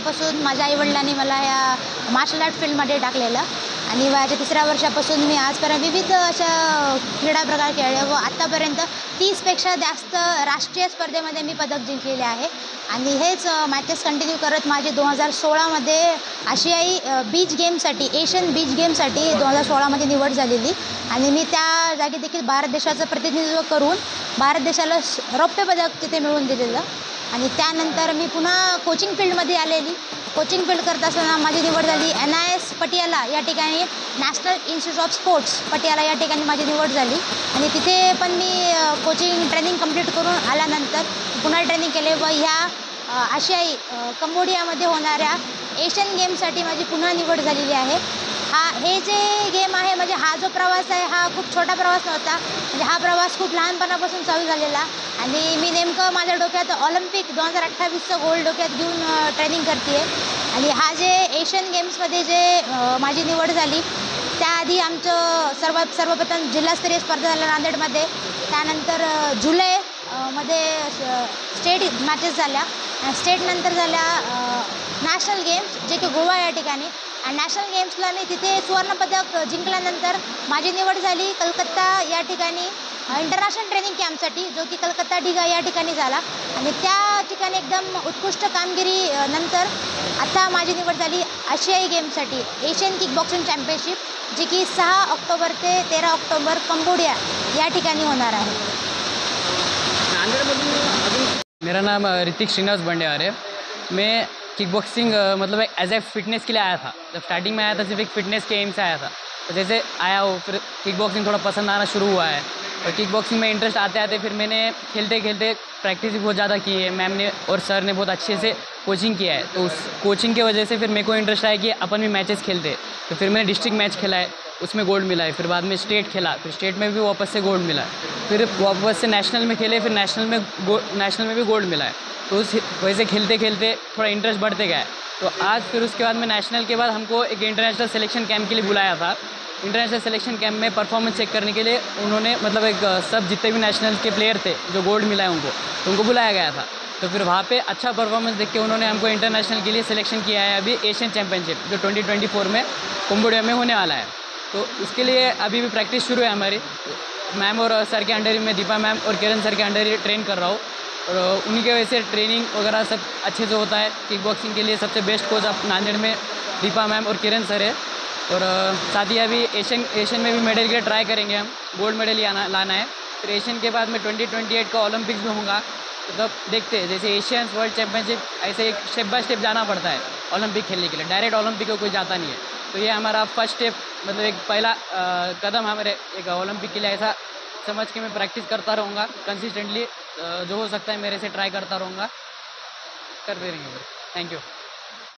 वर्षापासून माझ्या आईवडिलांनी मला या मार्शल आर्ट फील्डमध्ये टाकलेलं आणि वयाच्या 3ऱ्या वर्षापासून मी आजपर्यंत विविध अशा क्रीडा प्रकार खेळले व आत्तापर्यंत 30पेक्षा जास्त राष्ट्रीय स्पर्धेमध्ये मी पदक जिंकलेले आहे आणि हेच मॅचेस कंटिन्यू करत माझी 2016मध्ये आशियाई बीच गेमसाठी एशियन बीच गेमसाठी 2016मध्ये निवड झालेली आणि मी त्या जागी देखील भारत देशाचं प्रतिनिधित्व करून भारत देशाला रौप्य पदक तिथे मिळवून दिलेलं आणि त्यानंतर मी पुन्हा कोचिंग फील्डमध्ये आलेली. कोचिंग फील्ड करत असताना माझी निवड झाली NIS पटियाला या ठिकाणी national institute of sports Patiala या ठिकाणी माझी निवड झाली आणि तिथे पण मी कोचिंग ट्रेनिंग कंप्लीट करून आल्यानंतर पुन्हा ट्रेनिंग केले व ह्या आशियाई कंबोडियामध्ये होणाऱ्या एशियन गेमसाठी माझी पुन्हा निवड झालेली आहे. हे जे गेम आहे म्हणजे हा जो प्रवास आहे हा खूप छोटा प्रवास नव्हता. म्हणजे हा प्रवास खूप लहानपणापासून चालू झालेला आणि मी नेमकं माझ्या डोक्यात ऑलिम्पिक 2028चं गोल्ड डोक्यात घेऊन ट्रेनिंग करते आहे आणि हा जे एशियन गेम्समध्ये जे माझी निवड झाली त्याआधी आमचं सर्वप्रथम जिल्हास्तरीय स्पर्धा झाल्या नांदेडमध्ये. त्यानंतर जुलै मध्ये स्टेट मॅचेस झाल्या आणि स्टेटनंतर झाल्या नॅशनल गेम्स जे की गोवा या ठिकाणी आणि नॅशनल गेम्सला मी तिथे सुवर्णपदक जिंकल्यानंतर माझी निवड झाली कलकत्ता या ठिकाणी इंटरनॅशनल ट्रेनिंग कॅम्पसाठी जो की कलकत्ता ढिगा या ठिकाणी झाला आणि त्या ठिकाणी एकदम उत्कृष्ट कामगिरी नंतर आता माझी निवड झाली आशियाई गेमसाठी एशियन किक बॉक्सिंग चॅम्पियनशिप जी की 6 ऑक्टोबर ते 13 ऑक्टोबर कंबोडिया या ठिकाणी होणार आहे. मेरा नाम ऋतिक श्रीनिवास बंडेवार है. मैं किक बॉक्सिंग मतलब एक एज ए फिटनेस के लिए आया था. जब स्टार्टिंग में आया था सिर्फ एक फिटनेस के एम से आया था. तो जैसे आया हो फिर किक बॉक्सिंग थोड़ा पसंद आना शुरू हुआ है और किक बॉक्सिंग में इंटरेस्ट आते आते फिर मैंने खेलते खेलते प्रैक्टिस भी बहुत ज़्यादा की है. मैम ने और सर ने बहुत अच्छे से कोचिंग किया है. तो उस कोचिंग की वजह से फिर मेरे को इंटरेस्ट आया कि अपन भी मैचेस खेलते. तो फिर मैंने डिस्ट्रिक्ट मैच खेला है उसमें गोल्ड मिला है. फिर बाद में स्टेट खेला फिर स्टेट में भी वापस से गोल्ड मिला है. फिर वापस से नेशनल में खेले फिर नेशनल में भी गोल्ड मिला है. तो उस वैसे खेलते खेलते थोड़ा इंटरेस्ट बढ़ते गया है. तो आज फिर उसके बाद में नेशनल के बाद हमको एक इंटरनेशनल सिलेक्शन कैंप के लिए बुलाया था. इंटरनेशनल सिलेक्शन कैंप में परफॉर्मेंस चेक करने के लिए उन्होंने मतलब एक सब जितने भी नेशनल के प्लेयर थे जो गोल्ड मिला है उनको बुलाया गया था. तो फिर वहाँ पे अच्छा परफॉर्मेंस देख के उन्होंने हमको इंटरनेशनल के लिए सिलेक्शन किया है अभी एशियन चैम्पियनशिप जो 2024 में कंबोडिया में होने वाला है. तो उसके लिए अभी भी प्रैक्टिस शुरू है हमारी. मैम और सर के अंडर ही मैं दीपा मैम और किरण सर के अंडर ही ट्रेन कर रहा हूँ और उन्हीं की वजह से ट्रेनिंग वगैरह सब अच्छे से होता है. किक बॉक्सिंग के लिए सबसे बेस्ट कोच अब नांदेड़ में दीपा मैम और किरण सर है. और साथ ही अभी एशियन में भी मेडल के लिए ट्राई करेंगे हम. गोल्ड मेडल ही लाना है. फिर एशियन के बाद में 2028 का ओलंपिक्स में होगा. तो तब देखते हैं जैसे एशियन वर्ल्ड चैम्पियनशिप ऐसे एक स्टेप बाय स्टेप जाना पड़ता है ओलंपिक खेलने के लिए. डायरेक्ट ओलंपिक को कोई जाता नहीं है. तो ये हमारा फर्स्ट स्टेप मतलब एक पहला कदम हमारे एक ओलंपिक के लिए ऐसा समझ के मैं प्रैक्टिस करता रहूँगा कंसिस्टेंटली. जो हो सकता है मेरे से ट्राई करता रहूँगा. करते रहेंगे. Thank you.